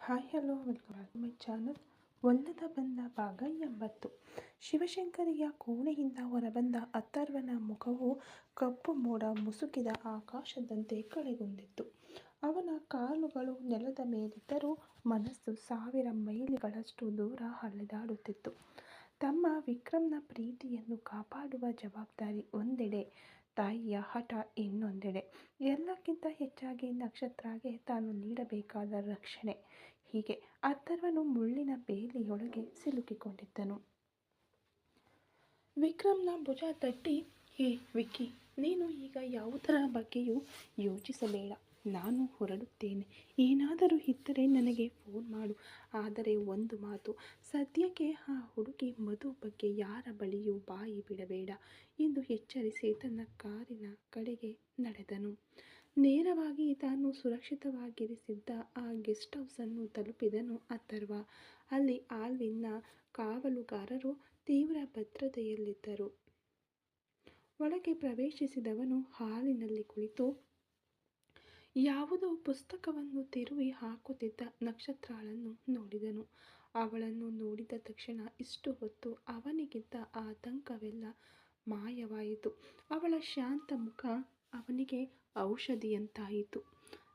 Hi hello welcome back my channel. ಒಲ್ಲದ ಬಂದ ಭಾಗ 80. ಶಿವಶಂಕರಿಯ ಕೋಣೆಯಿಂದ ಹೊರಬಂದ ಅಥರ್ವನ ಮುಖವು ಕಪ್ಪು ಮೋಡ ಮುಸುಕಿದ ಆಕಾಶದಂತೆ ಕಳೆಗುಂದಿತ್ತು. ಅವನ ಕಾಲುಗಳು ನೆಲದ ಮೇಲಿದ್ದರೂ ಮನಸ್ಸು 1000 ಮೈಲಿಗಳಷ್ಟು ದೂರ ಅಲೆದಾಡುತ್ತಿತ್ತು. ತಮ್ಮ ವಿಕ್ರಮ್ನ ಪ್ರೀತಿಯನ್ನು ಕಾಪಾಡುವ ಜವಾಬ್ದಾರಿ ಒಂದೆಡೆ, ತಾಯಿಯ ಹಠ ಇನ್ನೊಂದೆಡೆ. ಎಲ್ಲಕ್ಕಿಂತ ಹೆಚ್ಚಾಗಿ ನಕ್ಷತ್ರಗೆ ತಾನು ನೀಡಬೇಕಾದ ರಕ್ಷಣೆ. ಹೀಗೆ ಅಥರ್ವನು ಮುಳ್ಳಿನ ಬೇಲಿಯೊಳಗೆ ಸಿಲುಕಿಕೊಂಡಿದ್ದನು. ವಿಕ್ರಮ್ನ ಭುಜ ತಟ್ಟಿ, ಹೇ ವಿಕ್ಕಿ, ನೀನು ಈಗ ಯಾವುದರ ಬಗ್ಗೆಯೂ ಯೋಚಿಸಬೇಡ. ನಾನು ಹೊರಡುತ್ತೇನೆ. ಏನಾದರೂ ಇದ್ದರೆ ನನಗೆ ಫೋನ್ ಮಾಡು. ಆದರೆ ಒಂದು ಮಾತು, ಸದ್ಯಕ್ಕೆ ಆ ಹುಡುಗಿ ಮಧು ಬಗ್ಗೆ ಯಾರ ಬಳಿಯೂ ಬಾಯಿ ಬಿಡಬೇಡ ಎಂದು ಎಚ್ಚರಿಸಿ ತನ್ನ ಕಾರಿನ ಕಡೆಗೆ ನಡೆದನು. ನೇರವಾಗಿ ತಾನು ಸುರಕ್ಷಿತವಾಗಿರಿಸಿದ್ದ ಆ ಗೆಸ್ಟ್ ಹೌಸನ್ನು ತಲುಪಿದನು ಅಥರ್ವ. ಅಲ್ಲಿ ಆಲ್ವಿನ್ನ ಕಾವಲುಗಾರರು ತೀವ್ರ ಭದ್ರತೆಯಲ್ಲಿದ್ದರು. ಒಳಗೆ ಪ್ರವೇಶಿಸಿದವನು ಹಾಲಿನಲ್ಲಿ ಕುಳಿತು ಯಾವುದೋ ಪುಸ್ತಕವನ್ನು ತಿರುವಿ ಹಾಕುತ್ತಿದ್ದ ನಕ್ಷತ್ರಳನ್ನು ನೋಡಿದನು. ಅವಳನ್ನು ನೋಡಿದ ತಕ್ಷಣ ಇಷ್ಟು ಹೊತ್ತು ಅವನಿಗಿದ್ದ ಆತಂಕವೆಲ್ಲ ಮಾಯವಾಯಿತು. ಅವಳ ಶಾಂತ ಮುಖ ಅವನಿಗೆ ಔಷಧಿಯಂತಾಯಿತು.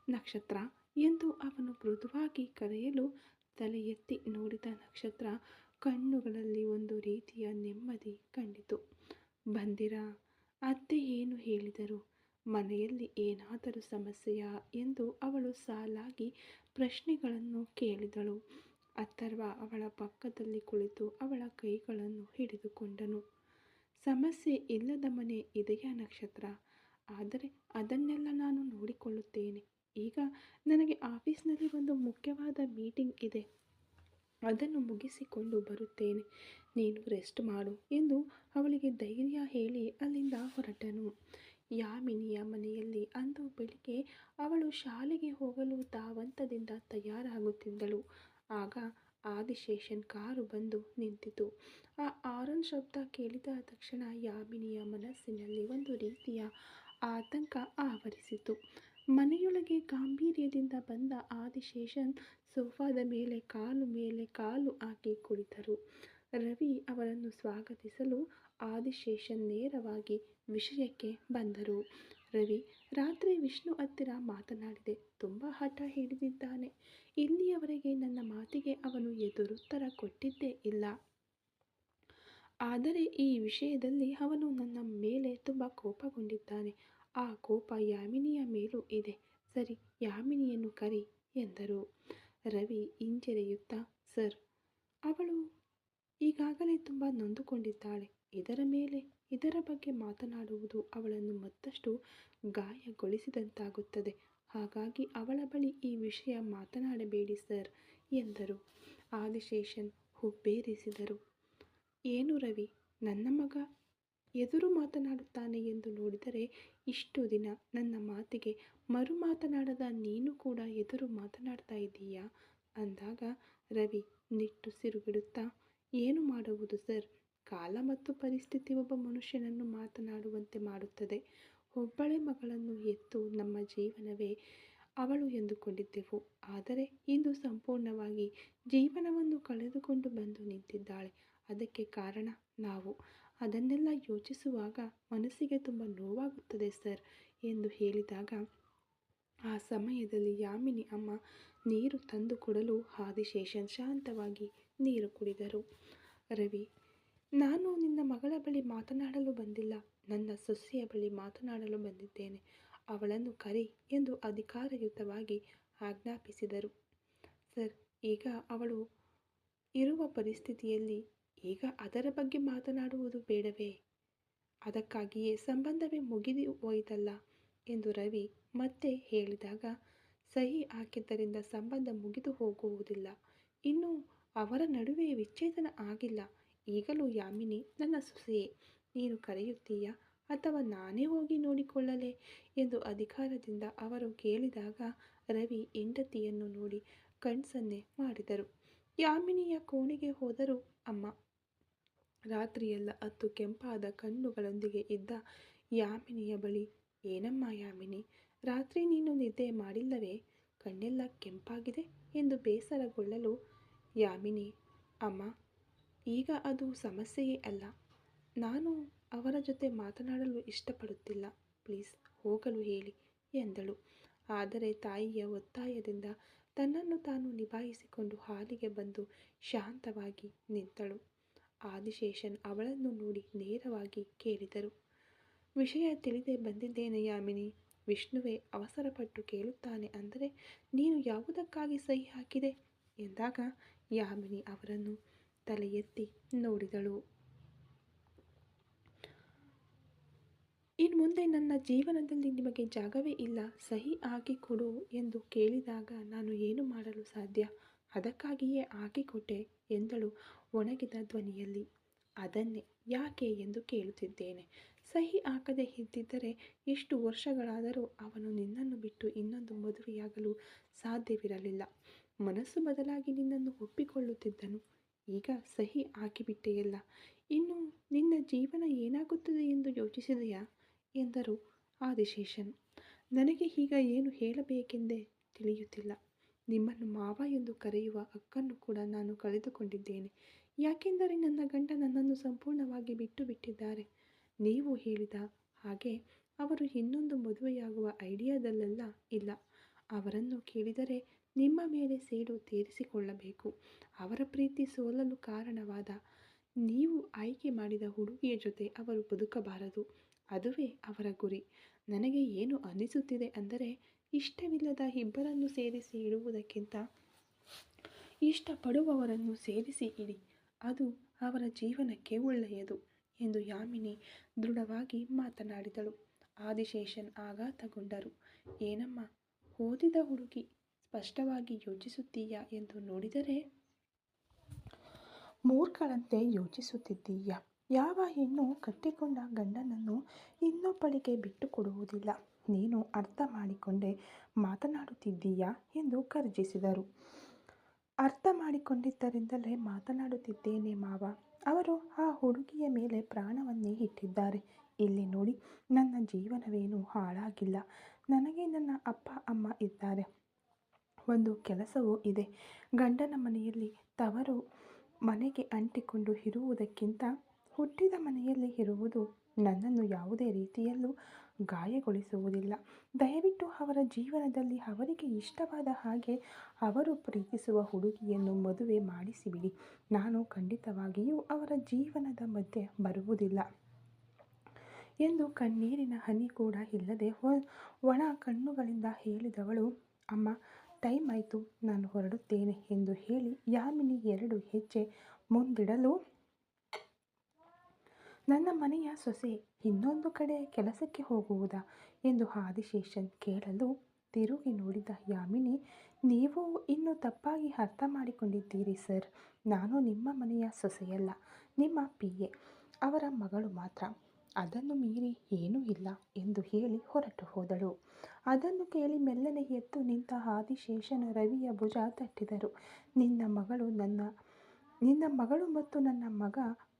ನಕ್ಷತ್ರ ಎಂದು ಅವನು ಮೃದುವಾಗಿ ಕರೆಯಲು ತಲೆ ಎತ್ತಿ ನೋಡಿದ ನಕ್ಷತ್ರ ಕಣ್ಣುಗಳಲ್ಲಿ ಒಂದು ರೀತಿಯ ನೆಮ್ಮದಿ ಕಂಡಿತು. ಬಂದಿರಾ? ಅತ್ತೆ ಏನು ಹೇಳಿದರು? ಮನೆಯಲ್ಲಿ ಏನಾದರೂ ಸಮಸ್ಯೆಯಾ ಎಂದು ಅವಳು ಸಾಲಾಗಿ ಪ್ರಶ್ನೆಗಳನ್ನು ಕೇಳಿದಳು. ಅಥರ್ವ ಅವಳ ಪಕ್ಕದಲ್ಲಿ ಕುಳಿತು ಅವಳ ಕೈಗಳನ್ನು ಹಿಡಿದುಕೊಂಡನು. ಸಮಸ್ಯೆ ಇಲ್ಲದ ಮನೆ ಇದೆಯಾ ನಕ್ಷತ್ರ? ಆದರೆ ಅದನ್ನೆಲ್ಲ ನಾನು ನೋಡಿಕೊಳ್ಳುತ್ತೇನೆ. ಈಗ ನನಗೆ ಆಫೀಸ್ನಲ್ಲಿ ಒಂದು ಮುಖ್ಯವಾದ ಮೀಟಿಂಗ್ ಇದೆ. ಅದನ್ನು ಮುಗಿಸಿಕೊಂಡು ಬರುತ್ತೇನೆ. ನೀನು ರೆಸ್ಟ್ ಮಾಡು ಎಂದು ಅವಳಿಗೆ ಧೈರ್ಯ ಹೇಳಿ ಅಲ್ಲಿಂದ ಹೊರಟನು. ಯಾಮಿನಿಯ ಮನೆಯಲ್ಲಿ ಅಂದು ಬೆಳಿಗ್ಗೆ ಅವಳು ಶಾಲೆಗೆ ಹೋಗಲು ಧಾವಂತದಿಂದ ತಯಾರಾಗುತ್ತಿದ್ದಳು. ಆಗ ಆದಿಶೇಷನ್ ಕಾರು ಬಂದು ನಿಂತಿತು. ಆ ಹಾರನ್ ಶಬ್ದ ಕೇಳಿದ ತಕ್ಷಣ ಯಾಮಿನಿಯ ಮನಸ್ಸಿನಲ್ಲಿ ಒಂದು ರೀತಿಯ ಆತಂಕ ಆವರಿಸಿತು. ಮನೆಯೊಳಗೆ ಗಾಂಭೀರ್ಯದಿಂದ ಬಂದ ಆದಿಶೇಷನ್ ಸೋಫಾದ ಮೇಲೆ ಕಾಲು ಹಾಕಿ ಕುಳಿತರು. ರವಿ ಅವರನ್ನು ಸ್ವಾಗತಿಸಲು ಆದಿಶೇಷನ್ ನೇರವಾಗಿ ವಿಷಯಕ್ಕೆ ಬಂದರು. ರವಿ, ರಾತ್ರಿ ವಿಷ್ಣು ಹತ್ತಿರ ಮಾತನಾಡಿದೆ. ತುಂಬ ಹಠ ಹಿಡಿದಿದ್ದಾನೆ. ಇಲ್ಲಿಯವರೆಗೆ ನನ್ನ ಮಾತಿಗೆ ಅವನು ಎದುರುತ್ತರ ಕೊಟ್ಟಿದ್ದೇ ಇಲ್ಲ. ಆದರೆ ಈ ವಿಷಯದಲ್ಲಿ ಅವನು ನನ್ನ ಮೇಲೆ ತುಂಬ ಕೋಪಗೊಂಡಿದ್ದಾನೆ. ಆ ಕೋಪ ಯಾಮಿನಿಯ ಮೇಲೂ ಇದೆ. ಸರಿ, ಯಾಮಿನಿಯನ್ನು ಕರಿ ಎಂದರು. ರವಿ ಹಿಂಜರಿಯುತ್ತಾ, ಸರ್, ಅವಳು ಈಗಾಗಲೇ ತುಂಬ ನೊಂದುಕೊಂಡಿದ್ದಾಳೆ. ಇದರ ಬಗ್ಗೆ ಮಾತನಾಡುವುದು ಅವಳನ್ನು ಮತ್ತಷ್ಟು ಗಾಯಗೊಳಿಸಿದಂತಾಗುತ್ತದೆ. ಹಾಗಾಗಿ ಅವಳ ಬಳಿ ಈ ವಿಷಯ ಮಾತನಾಡಬೇಡಿ ಸರ್ ಎಂದರು. ಆದಿಶೇಷನ್ ಹುಬ್ಬೇರಿಸಿದರು. ಏನು ರವಿ, ನನ್ನ ಮಗ ಎದುರು ಮಾತನಾಡುತ್ತಾನೆ ಎಂದು ನೋಡಿದರೆ ಇಷ್ಟು ದಿನ ನನ್ನ ಮಾತಿಗೆ ಮರು ಮಾತನಾಡದ ನೀನು ಕೂಡ ಎದುರು ಮಾತನಾಡ್ತಾ ಇದ್ದೀಯಾ ಅಂದಾಗ ರವಿ ನಿಟ್ಟುಸಿರುಬಿಡುತ್ತಾ, ಏನು ಮಾಡುವುದು ಸರ್, ಕಾಲ ಮತ್ತು ಪರಿಸ್ಥಿತಿ ಒಬ್ಬ ಮನುಷ್ಯನನ್ನು ಮಾತನಾಡುವಂತೆ ಮಾಡುತ್ತದೆ. ಒಬ್ಬಳೇ ಮಗಳನ್ನು ಹೆತ್ತು ನಮ್ಮ ಜೀವನವೇ ಅವಳು ಎಂದುಕೊಂಡಿದ್ದೆವು. ಆದರೆ ಇಂದು ಸಂಪೂರ್ಣವಾಗಿ ಜೀವನವನ್ನು ಕಳೆದುಕೊಂಡು ಬಂದು ನಿಂತಿದ್ದಾಳೆ. ಅದಕ್ಕೆ ಕಾರಣ ನಾವು. ಅದನ್ನೆಲ್ಲ ಯೋಚಿಸುವಾಗ ಮನಸ್ಸಿಗೆ ತುಂಬ ನೋವಾಗುತ್ತದೆ ಸರ್ ಎಂದು ಹೇಳಿದಾಗ ಆ ಸಮಯದಲ್ಲಿ ಯಾಮಿನಿ ಅಮ್ಮ ನೀರು ತಂದು ಕೊಡಲು ಆದಿಶೇಷನ್ ಶಾಂತವಾಗಿ ನೀರು ಕುಡಿದರು. ರವಿ, ನಾನು ನಿನ್ನ ಮಗಳ ಬಳಿ ಮಾತನಾಡಲು ಬಂದಿಲ್ಲ, ನನ್ನ ಸೊಸೆಯ ಬಳಿ ಮಾತನಾಡಲು ಬಂದಿದ್ದೇನೆ. ಅವಳನ್ನು ಕರಿ ಎಂದು ಅಧಿಕಾರಯುತವಾಗಿ ಆಜ್ಞಾಪಿಸಿದರು. ಸರ್, ಈಗ ಅವಳು ಇರುವ ಪರಿಸ್ಥಿತಿಯಲ್ಲಿ ಈಗ ಅದರ ಬಗ್ಗೆ ಮಾತನಾಡುವುದು ಬೇಡವೇ? ಅದಕ್ಕಾಗಿಯೇ ಸಂಬಂಧವೇ ಮುಗಿದು ಹೋಯಿತಲ್ಲ ಎಂದು ರವಿ ಮತ್ತೆ ಹೇಳಿದಾಗ, ಸಹಿ ಹಾಕಿದ್ದರಿಂದ ಸಂಬಂಧ ಮುಗಿದು ಹೋಗುವುದಿಲ್ಲ. ಇನ್ನು ಅವರ ನಡುವೆ ವಿಚ್ಛೇದನ ಆಗಿಲ್ಲ. ಈಗಲೂ ಯಾಮಿನಿ ನನ್ನ ಸೊಸೆಯೇ. ನೀನು ಕರೆಯುತ್ತೀಯಾ ಅಥವಾ ನಾನೇ ಹೋಗಿ ನೋಡಿಕೊಳ್ಳಲೇ ಎಂದು ಅಧಿಕಾರದಿಂದ ಅವರು ಕೇಳಿದಾಗ ರವಿ ಹೆಂಡತಿಯನ್ನು ನೋಡಿ ಕಣ್ಸನ್ನೆ ಮಾಡಿದರು. ಯಾಮಿನಿಯ ಕೋಣೆಗೆ ಹೋದರು. ಅಮ್ಮ. ರಾತ್ರಿಯೆಲ್ಲ ಅತ್ತು ಕೆಂಪಾದ ಕಣ್ಣುಗಳೊಂದಿಗೆ ಇದ್ದ ಯಾಮಿನಿಯ ಬಳಿ, ಏನಮ್ಮ ಯಾಮಿನಿ, ರಾತ್ರಿ ನೀನು ನಿದ್ದೆ ಮಾಡಿಲ್ಲವೇ? ಕಣ್ಣೆಲ್ಲ ಕೆಂಪಾಗಿದೆ ಎಂದು ಬೇಸರಗೊಳ್ಳಲು ಯಾಮಿನಿ, ಅಮ್ಮ, ಈಗ ಅದು ಸಮಸ್ಯೆಯೇ ಅಲ್ಲ. ನಾನು ಅವರ ಜೊತೆ ಮಾತನಾಡಲು ಇಷ್ಟಪಡುತ್ತಿಲ್ಲ. ಪ್ಲೀಸ್ ಹೋಗಲು ಹೇಳಿ ಎಂದಳು. ಆದರೆ ತಾಯಿಯ ಒತ್ತಾಯದಿಂದ ತನ್ನನ್ನು ತಾನು ನಿಭಾಯಿಸಿಕೊಂಡು ಹಾಲಿಗೆ ಬಂದು ಶಾಂತವಾಗಿ ನಿಂತಳು. ಆದಿಶೇಷನ್ ಅವಳನ್ನು ನೋಡಿ ನೇರವಾಗಿ ಕೇಳಿದರು. ವಿಷಯ ತಿಳಿದೇ ಬಂದಿದ್ದೇನೆ ಯಾಮಿನಿ. ವಿಷ್ಣುವೇ ಅವಸರಪಟ್ಟು ಕೇಳುತ್ತಾನೆ ಅಂದರೆ ನೀನು ಯಾವುದಕ್ಕಾಗಿ ಸಹಿ ಹಾಕಿದೆ ಎಂದಾಗ ಯಾಮಿನಿ ಅವರನ್ನು ತಲೆ ಎತ್ತಿ ನೋಡಿದಳು. ಇನ್ಮುಂದೆ ನನ್ನ ಜೀವನದಲ್ಲಿ ನಿಮಗೆ ಜಾಗವೇ ಇಲ್ಲ, ಸಹಿ ಹಾಕಿಕೊಡು ಎಂದು ಕೇಳಿದಾಗ ನಾನು ಏನು ಮಾಡಲು ಸಾಧ್ಯ? ಅದಕ್ಕಾಗಿಯೇ ಹಾಕಿಕೊಟ್ಟೆ ಎಂದಳು ಒಣಗಿದ ಧ್ವನಿಯಲ್ಲಿ. ಅದನ್ನೇ ಯಾಕೆ ಎಂದು ಕೇಳುತ್ತಿದ್ದೇನೆ. ಸಹಿ ಹಾಕದೆ ಇದ್ದಿದ್ದರೆ ಎಷ್ಟು ವರ್ಷಗಳಾದರೂ ಅವನು ನಿನ್ನನ್ನು ಬಿಟ್ಟು ಇನ್ನೊಂದು ಮದುವೆಯಾಗಲು ಸಾಧ್ಯವಿರಲಿಲ್ಲ. ಮನಸ್ಸು ಬದಲಾಗಿ ನಿನ್ನನ್ನು ಒಪ್ಪಿಕೊಳ್ಳುತ್ತಿದ್ದನು. ಈಗ ಸಹಿ ಹಾಕಿಬಿಟ್ಟೆಯಲ್ಲ, ಇನ್ನು ನಿನ್ನ ಜೀವನ ಏನಾಗುತ್ತದೆ ಎಂದು ಯೋಚಿಸಿದೆಯಾ ಎಂದರು ಆದಿಶೇಷನ್. ನನಗೆ ಈಗ ಏನು ಹೇಳಬೇಕೆಂದೇ ತಿಳಿಯುತ್ತಿಲ್ಲ. ನಿಮ್ಮನ್ನು ಮಾವ ಎಂದು ಕರೆಯುವ ಹಕ್ಕನ್ನು ಕೂಡ ನಾನು ಕಳೆದುಕೊಂಡಿದ್ದೇನೆ. ಯಾಕೆಂದರೆ ನನ್ನ ಗಂಡ ನನ್ನನ್ನು ಸಂಪೂರ್ಣವಾಗಿ ಬಿಟ್ಟು ಬಿಟ್ಟಿದ್ದಾರೆ. ನೀವು ಹೇಳಿದ ಹಾಗೆ ಅವರು ಇನ್ನೊಂದು ಮದುವೆಯಾಗುವ ಐಡಿಯಾದಲ್ಲೆಲ್ಲ ಇಲ್ಲ. ಅವರನ್ನು ಕೇಳಿದರೆ ನಿಮ್ಮ ಮೇಲೆ ಸೇಡು ತೀರಿಸಿಕೊಳ್ಳಬೇಕು. ಅವರ ಪ್ರೀತಿ ಸೋಲಲು ಕಾರಣವಾದ ನೀವು ಆಯ್ಕೆ ಮಾಡಿದ ಹುಡುಗಿಯ ಜೊತೆ ಅವರು ಬದುಕಬಾರದು. ಅದುವೇ ಅವರ ಗುರಿ. ನನಗೆ ಏನು ಅನಿಸುತ್ತಿದೆ ಅಂದರೆ ಇಷ್ಟವಿಲ್ಲದ ಇಬ್ಬರನ್ನು ಸೇರಿಸಿ ಇಡುವುದಕ್ಕಿಂತ ಇಷ್ಟಪಡುವವರನ್ನು ಸೇರಿಸಿ ಇಡಿ. ಅದು ಅವರ ಜೀವನಕ್ಕೆ ಒಳ್ಳೆಯದು ಎಂದು ಯಾಮಿನಿ ದೃಢವಾಗಿ ಮಾತನಾಡಿದಳು. ಆದಿಶೇಷನ್ ಆಘಾತಗೊಂಡರು. ಏನಮ್ಮ, ಓದಿದ ಹುಡುಗಿ, ಸ್ಪಷ್ಟವಾಗಿ ಯೋಚಿಸುತ್ತೀಯಾ ಎಂದು ನೋಡಿದರೆ ಮೂರ್ಖಳಂತೆ ಯೋಚಿಸುತ್ತಿದ್ದೀಯಾ? ಯಾವ ಹೆಣ್ಣು ಕಟ್ಟಿಕೊಂಡ ಗಂಡನನ್ನು ಇನ್ನೊಬ್ಬಳಿಗೆ ಬಿಟ್ಟು ಕೊಡುವುದಿಲ್ಲ. ನೀನು ಅರ್ಥ ಮಾಡಿಕೊಂಡೇ ಮಾತನಾಡುತ್ತಿದ್ದೀಯಾ ಎಂದು ಗರ್ಜಿಸಿದರು. ಅರ್ಥ ಮಾಡಿಕೊಂಡಿದ್ದರಿಂದಲೇ ಮಾತನಾಡುತ್ತಿದ್ದೇನೆ ಮಾವ. ಅವರು ಆ ಹುಡುಗಿಯ ಮೇಲೆ ಪ್ರಾಣವನ್ನೇ ಇಟ್ಟಿದ್ದಾರೆ. ಇಲ್ಲಿ ನೋಡಿ, ನನ್ನ ಜೀವನವೇನೂ ಹಾಳಾಗಿಲ್ಲ. ನನಗೆ ನನ್ನ ಅಪ್ಪ ಅಮ್ಮ ಇದ್ದಾರೆ, ಒಂದು ಕೆಲಸವೂ ಇದೆ. ಗಂಡನ ಮನೆಯಲ್ಲಿ ತವರು ಮನೆಗೆ ಅಂಟಿಕೊಂಡು ಇರುವುದಕ್ಕಿಂತ ಹುಟ್ಟಿದ ಮನೆಯಲ್ಲಿ ಇರುವುದು ನನ್ನನ್ನು ಯಾವುದೇ ರೀತಿಯಲ್ಲೂ ಗಾಯಗೊಳಿಸುವುದಿಲ್ಲ. ದಯವಿಟ್ಟು ಅವರ ಜೀವನದಲ್ಲಿ ಅವರಿಗೆ ಇಷ್ಟವಾದ ಹಾಗೆ ಅವರು ಪ್ರೀತಿಸುವ ಹುಡುಗಿಯನ್ನು ಮದುವೆ ಮಾಡಿಸಿಬಿಡಿ. ನಾನು ಖಂಡಿತವಾಗಿಯೂ ಅವರ ಜೀವನದ ಮಧ್ಯೆ ಬರುವುದಿಲ್ಲ ಎಂದು ಕಣ್ಣೀರಿನ ಹನಿ ಕೂಡ ಇಲ್ಲದೆ ಒಣ ಕಣ್ಣುಗಳಿಂದ ಹೇಳಿದವಳು, ಅಮ್ಮ, ಟೈಮ್ ಆಯಿತು, ನಾನು ಹೊರಡುತ್ತೇನೆ ಎಂದು ಹೇಳಿ ಯಾಮಿನಿ 2 ಹೆಜ್ಜೆ ಮುಂದಿಡಲು, ನನ್ನ ಮನೆಯ ಸೊಸೆ ಇನ್ನೊಂದು ಕಡೆ ಕೆಲಸಕ್ಕೆ ಹೋಗುವುದಾ ಎಂದು ಆದಿಶೇಷನ್ ಕೇಳಲು ತಿರುಗಿ ನೋಡಿದ ಯಾಮಿನಿ, ನೀವು ಇನ್ನೂ ತಪ್ಪಾಗಿ ಅರ್ಥ ಮಾಡಿಕೊಂಡಿದ್ದೀರಿ ಸರ್. ನಾನು ನಿಮ್ಮ ಮನೆಯ ಸೊಸೆಯಲ್ಲ, ನಿಮ್ಮ PA, ಅವರ ಮಗಳು ಮಾತ್ರ. ಅದನ್ನು ಮೀರಿ ಏನೂ ಇಲ್ಲ ಎಂದು ಹೇಳಿ ಹೊರಟು ಹೋದಳು. ಅದನ್ನು ಕೇಳಿ ಮೆಲ್ಲನೆ ಎದ್ದು ನಿಂತ ಆದಿಶೇಷನ್ ರವಿಯ ಭುಜ ತಟ್ಟಿದರು. ನಿನ್ನ ಮಗಳು ಮತ್ತು ನನ್ನ ಮಗ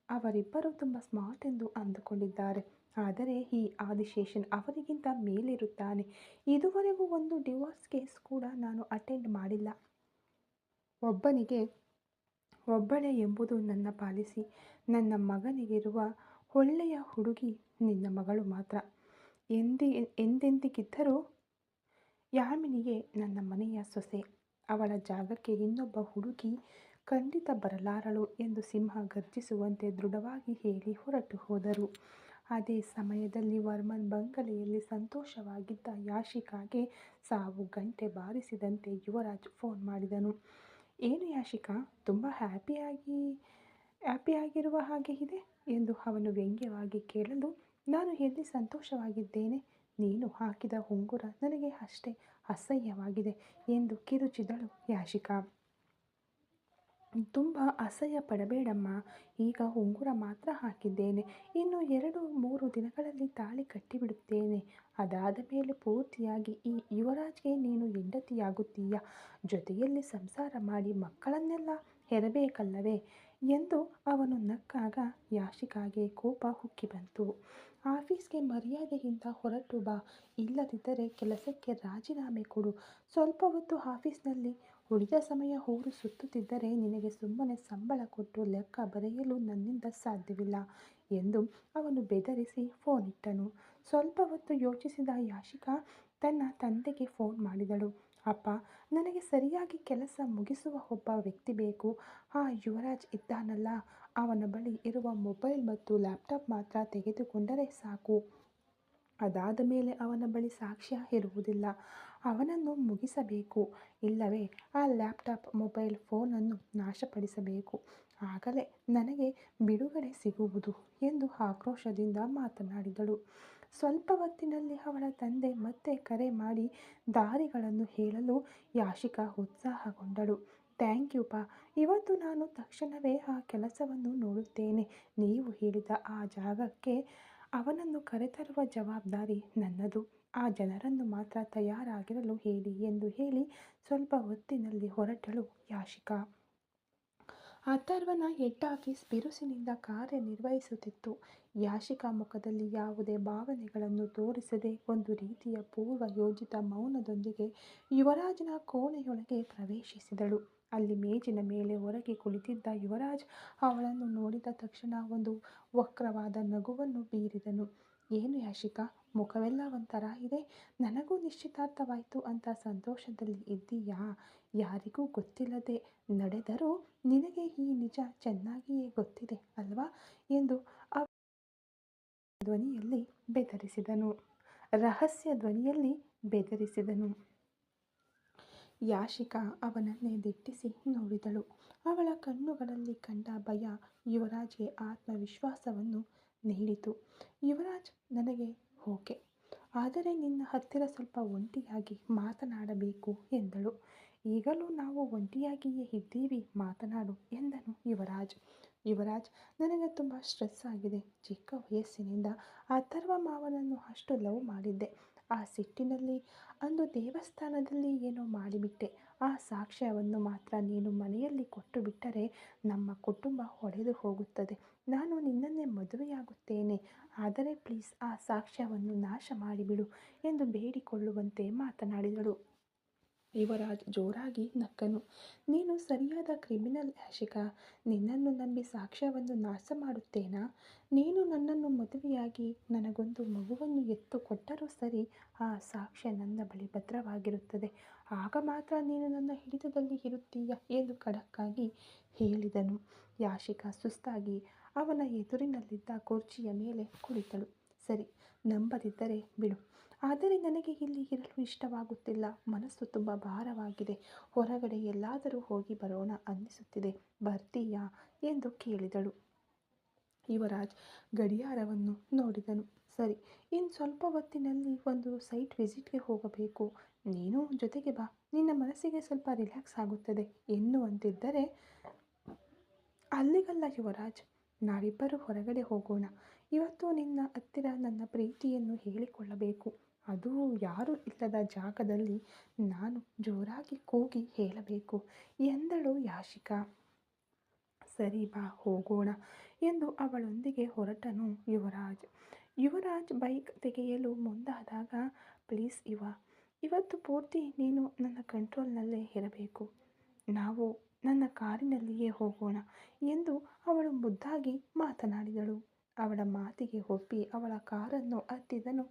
ಅವರಿಬ್ಬರು ತುಂಬ ಸ್ಮಾರ್ಟ್ ಎಂದು ಅಂದುಕೊಂಡಿದ್ದಾರೆ. ಆದರೆ ಈ ಆದಿಶೇಷನ್ ಅವರಿಗಿಂತ ಮೇಲಿರುತ್ತಾನೆ. ಇದುವರೆಗೂ ಒಂದು ಡಿವೋರ್ಸ್ ಕೇಸ್ ಕೂಡ ನಾನು ಅಟೆಂಡ್ ಮಾಡಿಲ್ಲ. ಒಬ್ಬನಿಗೆ ಒಬ್ಬಳೇ ಎಂಬುದು ನನ್ನ ಪಾಲಿಸಿ. ನನ್ನ ಮಗನಿಗಿರುವ ಒಳ್ಳೆಯ ಹುಡುಗಿ ನಿನ್ನ ಮಗಳು ಮಾತ್ರ. ಎಂದೆಂದಿಗಿದ್ದರೂ ಯಾಮಿನಿಗೆ ನನ್ನ ಮನೆಯ ಸೊಸೆ. ಅವಳ ಜಾಗಕ್ಕೆ ಇನ್ನೊಬ್ಬ ಹುಡುಗಿ ಖಂಡಿತ ಬರಲಾರಳು ಎಂದು ಸಿಂಹ ಗರ್ಜಿಸುವಂತೆ ದೃಢವಾಗಿ ಹೇಳಿ ಹೊರಟು ಹೋದರು. ಅದೇ ಸಮಯದಲ್ಲಿ ವರ್ಮನ್ ಬಂಗಲೆಯಲ್ಲಿ ಸಂತೋಷವಾಗಿದ್ದ ಯಾಶಿಕಾಗೆ ಸಾವು ಗಂಟೆ ಬಾರಿಸಿದಂತೆ ಯುವರಾಜ್ ಫೋನ್ ಮಾಡಿದನು. ಏನು ಯಾಶಿಕಾ, ತುಂಬ ಹ್ಯಾಪಿಯಾಗಿರುವ ಹಾಗೆ ಇದೆ ಎಂದು ಅವನು ವ್ಯಂಗ್ಯವಾಗಿ ಕೇಳಲು, ನಾನು ಎಲ್ಲಿ ಸಂತೋಷವಾಗಿದ್ದೇನೆ? ನೀನು ಹಾಕಿದ ಉಂಗುರ ನನಗೆ ಅಷ್ಟೇ ಅಸಹ್ಯವಾಗಿದೆ ಎಂದು ಕಿರುಚಿದಳು ಯಾಶಿಕಾ. ತುಂಬ ಅಸಹ್ಯ ಪಡಬೇಡಮ್ಮ, ಈಗ ಉಂಗುರ ಮಾತ್ರ ಹಾಕಿದ್ದೇನೆ. ಇನ್ನು 2-3 ದಿನಗಳಲ್ಲಿ ತಾಳಿ ಕಟ್ಟಿಬಿಡುತ್ತೇನೆ. ಅದಾದ ಮೇಲೆ ಪೂರ್ತಿಯಾಗಿ ಈ ಯುವರಾಜ್ಗೆ ನೀನು ಹೆಂಡತಿಯಾಗುತ್ತೀಯ, ಜೊತೆಯಲ್ಲಿ ಸಂಸಾರ ಮಾಡಿ ಮಕ್ಕಳನ್ನೆಲ್ಲ ಹೆರಬೇಕಲ್ಲವೇ ಎಂದು ಅವನು ನಕ್ಕಾಗ ಯಾಶಿಕಾಗೆ ಕೋಪ ಉಕ್ಕಿ ಬಂತು. ಆಫೀಸ್ಗೆ ಮರ್ಯಾದೆಯಿಂದ ಹೊರಟು ಬಾ, ಇಲ್ಲದಿದ್ದರೆ ಕೆಲಸಕ್ಕೆ ರಾಜೀನಾಮೆ ಕೊಡು. ಸ್ವಲ್ಪ ಹೊತ್ತು ಆಫೀಸ್ನಲ್ಲಿ ಉಳಿದ ಸಮಯ ಊರು ಸುತ್ತುತ್ತಿದ್ದರೆ ನಿನಗೆ ಸುಮ್ಮನೆ ಸಂಬಳ ಕೊಟ್ಟು ಲೆಕ್ಕ ಬರೆಯಲು ನನ್ನಿಂದ ಸಾಧ್ಯವಿಲ್ಲ ಎಂದು ಅವನು ಬೆದರಿಸಿ ಫೋನ್ ಇಟ್ಟನು. ಸ್ವಲ್ಪ ಹೊತ್ತು ಯೋಚಿಸಿದ ಯಾಶಿಕಾ ತನ್ನ ತಂದೆಗೆ ಫೋನ್ ಮಾಡಿದಳು. ಅಪ್ಪ, ನನಗೆ ಸರಿಯಾಗಿ ಕೆಲಸ ಮುಗಿಸುವ ಒಬ್ಬ ವ್ಯಕ್ತಿ ಬೇಕು. ಆ ಯುವರಾಜ್ ಇದ್ದಾನಲ್ಲ, ಅವನ ಬಳಿ ಇರುವ ಮೊಬೈಲ್ ಮತ್ತು ಲ್ಯಾಪ್ಟಾಪ್ ಮಾತ್ರ ತೆಗೆದುಕೊಂಡರೆ ಸಾಕು. ಅದಾದ ಮೇಲೆ ಅವನ ಬಳಿ ಸಾಕ್ಷ್ಯ ಇರುವುದಿಲ್ಲ. ಅವನನ್ನು ಮುಗಿಸಬೇಕು, ಇಲ್ಲವೇ ಆ ಲ್ಯಾಪ್ಟಾಪ್, ಮೊಬೈಲ್ ಫೋನನ್ನು ನಾಶಪಡಿಸಬೇಕು. ಆಗಲೇ ನನಗೆ ಬಿಡುಗಡೆ ಸಿಗುವುದು ಎಂದು ಆಕ್ರೋಶದಿಂದ ಮಾತನಾಡಿದಳು. ಸ್ವಲ್ಪ ಹೊತ್ತಿನಲ್ಲಿ ಅವಳ ತಂದೆ ಮತ್ತೆ ಕರೆ ಮಾಡಿ ದಾರಿಗಳನ್ನು ಹೇಳಲು ಯಾಶಿಕಾ ಉತ್ಸಾಹಗೊಂಡಳು. ಥ್ಯಾಂಕ್ ಯು ಪಾ, ಇವತ್ತು ನಾನು ತಕ್ಷಣವೇ ಆ ಕೆಲಸವನ್ನು ನೋಡುತ್ತೇನೆ. ನೀವು ಹೇಳಿದ ಆ ಜಾಗಕ್ಕೆ ಅವನನ್ನು ಕರೆತರುವ ಜವಾಬ್ದಾರಿ ನನ್ನದು. ಆ ಜನರನ್ನು ಮಾತ್ರ ತಯಾರಾಗಿರಲು ಹೇಳಿ ಎಂದು ಹೇಳಿ ಸ್ವಲ್ಪ ಹೊತ್ತಿನಲ್ಲಿ ಹೊರಟಳು ಯಾಶಿಕಾ. ಅಥರ್ವನ ಹೆಡ್ ಆಫೀಸ್ ಬಿರುಸಿನಿಂದ ಕಾರ್ಯನಿರ್ವಹಿಸುತ್ತಿತ್ತು. ಯಾಶಿಕಾ ಮುಖದಲ್ಲಿ ಯಾವುದೇ ಭಾವನೆಗಳನ್ನು ತೋರಿಸದೆ ಒಂದು ರೀತಿಯ ಪೂರ್ವ ಯೋಜಿತ ಮೌನದೊಂದಿಗೆ ಯುವರಾಜನ ಕೋಣೆಯೊಳಗೆ ಪ್ರವೇಶಿಸಿದಳು. ಅಲ್ಲಿ ಮೇಜಿನ ಮೇಲೆ ಹೊರಗೆ ಕುಳಿತಿದ್ದ ಯುವರಾಜ್ ಅವಳನ್ನು ನೋಡಿದ ತಕ್ಷಣ ಒಂದು ವಕ್ರವಾದ ನಗುವನ್ನು ಬೀರಿದನು. ಏನು ಯಾಶಿಕಾ, ಮುಖವೆಲ್ಲ ಒಂಥರ ಇದೆ. ನನಗೂ ನಿಶ್ಚಿತಾರ್ಥವಾಯಿತು ಅಂತ ಸಂತೋಷದಲ್ಲಿ ಇದ್ದೀಯಾ? ಯಾರಿಗೂ ಗೊತ್ತಿಲ್ಲದೆ ನಡೆದರೂ ನಿನಗೆ ಈ ನಿಜ ಚೆನ್ನಾಗಿಯೇ ಗೊತ್ತಿದೆ ಅಲ್ವಾ ಎಂದು ಧ್ವನಿಯಲ್ಲಿ ಬೆದರಿಸಿದನು. ರಹಸ್ಯ ಧ್ವನಿಯಲ್ಲಿ ಬೆದರಿಸಿದನು. ಯಾಶಿಕಾ ಅವನನ್ನೇ ದಿಟ್ಟಿಸಿ ನೋಡಿದಳು. ಅವಳ ಕಣ್ಣುಗಳಲ್ಲಿ ಕಂಡ ಭಯ ಯುವರಾಜ್ಗೆ ಆತ್ಮವಿಶ್ವಾಸವನ್ನು ನೀಡಿತು. ಯುವರಾಜ್, ನನಗೆ ಓಕೆ, ಆದರೆ ನಿನ್ನ ಹತ್ತಿರ ಸ್ವಲ್ಪ ಒಂಟಿಯಾಗಿ ಮಾತನಾಡಬೇಕು ಎಂದಳು. ಈಗಲೂ ನಾವು ಒಂಟಿಯಾಗಿಯೇ ಇದ್ದೀವಿ, ಮಾತನಾಡು ಎಂದನು ಯುವರಾಜ್. ಯುವರಾಜ್, ನನಗೆ ತುಂಬ ಸ್ಟ್ರೆಸ್ ಆಗಿದೆ. ಚಿಕ್ಕ ವಯಸ್ಸಿನಿಂದ ಅಥರ್ವ ಮಾವನನ್ನು ಅಷ್ಟು ಲವ್ ಮಾಡಿದ್ದೆ. ಆ ಸಿಟ್ಟಿನಲ್ಲಿ ಅಂದು ದೇವಸ್ಥಾನದಲ್ಲಿ ಏನೋ ಮಾಡಿಬಿಟ್ಟೆ. ಆ ಸಾಕ್ಷ್ಯವನ್ನು ಮಾತ್ರ ನೀನು ಮನೆಯಲ್ಲಿ ಕೊಟ್ಟು ಬಿಟ್ಟರೆ ನಮ್ಮ ಕುಟುಂಬ ಒಡೆದು ಹೋಗುತ್ತದೆ. ನಾನು ನಿನ್ನನ್ನೇ ಮದುವೆಯಾಗುತ್ತೇನೆ, ಆದರೆ ಪ್ಲೀಸ್ ಆ ಸಾಕ್ಷ್ಯವನ್ನು ನಾಶ ಮಾಡಿಬಿಡು ಎಂದು ಬೇಡಿಕೊಳ್ಳುವಂತೆ ಮಾತನಾಡಿದಳು. ಯುವರಾಜ್ ಜೋರಾಗಿ ನಕ್ಕನು. ನೀನು ಸರಿಯಾದ ಕ್ರಿಮಿನಲ್ ಯಾಶಿಕಾ. ನಿನ್ನನ್ನು ನಂಬಿ ಸಾಕ್ಷ್ಯವನ್ನು ನಾಶ ಮಾಡುತ್ತೇನಾ? ನೀನು ನನ್ನನ್ನು ಮದುವೆಯಾಗಿ ನನಗೊಂದು ಮಗುವನ್ನು ಎತ್ತು ಕೊಟ್ಟರೂ ಸರಿ, ಆ ಸಾಕ್ಷ್ಯ ನನ್ನ ಬಳಿ ಭದ್ರವಾಗಿರುತ್ತದೆ. ಆಗ ಮಾತ್ರ ನೀನು ನನ್ನ ಹಿಡಿತದಲ್ಲಿ ಇರುತ್ತೀಯ ಎಂದು ಖಡಕ್ಕಾಗಿ ಹೇಳಿದನು. ಯಾಶಿಕಾ ಸುಸ್ತಾಗಿ ಅವನ ಎದುರಿನಲ್ಲಿದ್ದ ಕುರ್ಚಿಯ ಮೇಲೆ ಕುಳಿತಳು. ಸರಿ, ನಂಬದಿದ್ದರೆ ಬಿಡು, ಆದರೆ ನನಗೆ ಇಲ್ಲಿ ಇರಲು ಇಷ್ಟವಾಗುತ್ತಿಲ್ಲ. ಮನಸ್ಸು ತುಂಬ ಭಾರವಾಗಿದೆ. ಹೊರಗಡೆ ಎಲ್ಲಾದರೂ ಹೋಗಿ ಬರೋಣ ಅನ್ನಿಸುತ್ತಿದೆ. ಬರ್ತೀಯಾ ಎಂದು ಕೇಳಿದಳು. ಯುವರಾಜ್ ಗಡಿಯಾರವನ್ನು ನೋಡಿದನು. ಸರಿ, ಇನ್ನು ಸ್ವಲ್ಪ ಹೊತ್ತಿನಲ್ಲಿ ಒಂದು ಸೈಟ್ ವಿಸಿಟ್ಗೆ ಹೋಗಬೇಕು. ನೀನು ಜೊತೆಗೆ ಬಾ, ನಿನ್ನ ಮನಸ್ಸಿಗೆ ಸ್ವಲ್ಪ ರಿಲ್ಯಾಕ್ಸ್ ಆಗುತ್ತದೆ ಎನ್ನುವಂತಿದ್ದರೆ ಅಲ್ಲಿಗಲ್ಲ ಯುವರಾಜ್, ನಾವಿಬ್ಬರು ಹೊರಗಡೆ ಹೋಗೋಣ. ಇವತ್ತು ನಿನ್ನ ಹತ್ತಿರ ನನ್ನ ಪ್ರೀತಿಯನ್ನು ಹೇಳಿಕೊಳ್ಳಬೇಕು. ಅದು ಯಾರೂ ಇಲ್ಲದ ಜಾಗದಲ್ಲಿ ನಾನು ಜೋರಾಗಿ ಕೂಗಿ ಹೇಳಬೇಕು ಎಂದಳು ಯಾಶಿಕಾ. ಸರಿ ಬಾ, ಹೋಗೋಣ ಎಂದು ಅವಳೊಂದಿಗೆ ಹೊರಟನು ಯುವರಾಜ್. ಯುವರಾಜ್ ಬೈಕ್ ತೆಗೆಯಲು ಮುಂದಾದಾಗ, ಪ್ಲೀಸ್ ಇವತ್ತು ಪೂರ್ತಿ ನೀನು ನನ್ನ ಕಂಟ್ರೋಲ್ನಲ್ಲೇ ಇರಬೇಕು. ನಾವು ನನ್ನ ಕಾರಿನಲ್ಲಿಯೇ ಹೋಗೋಣ ಎಂದು ಅವಳು ಮುದ್ದಾಗಿ ಮಾತನಾಡಿದಳು. ಅವಳ ಮಾತಿಗೆ ಒಪ್ಪಿ ಅವಳ ಕಾರನ್ನು ಹತ್ತಿದನು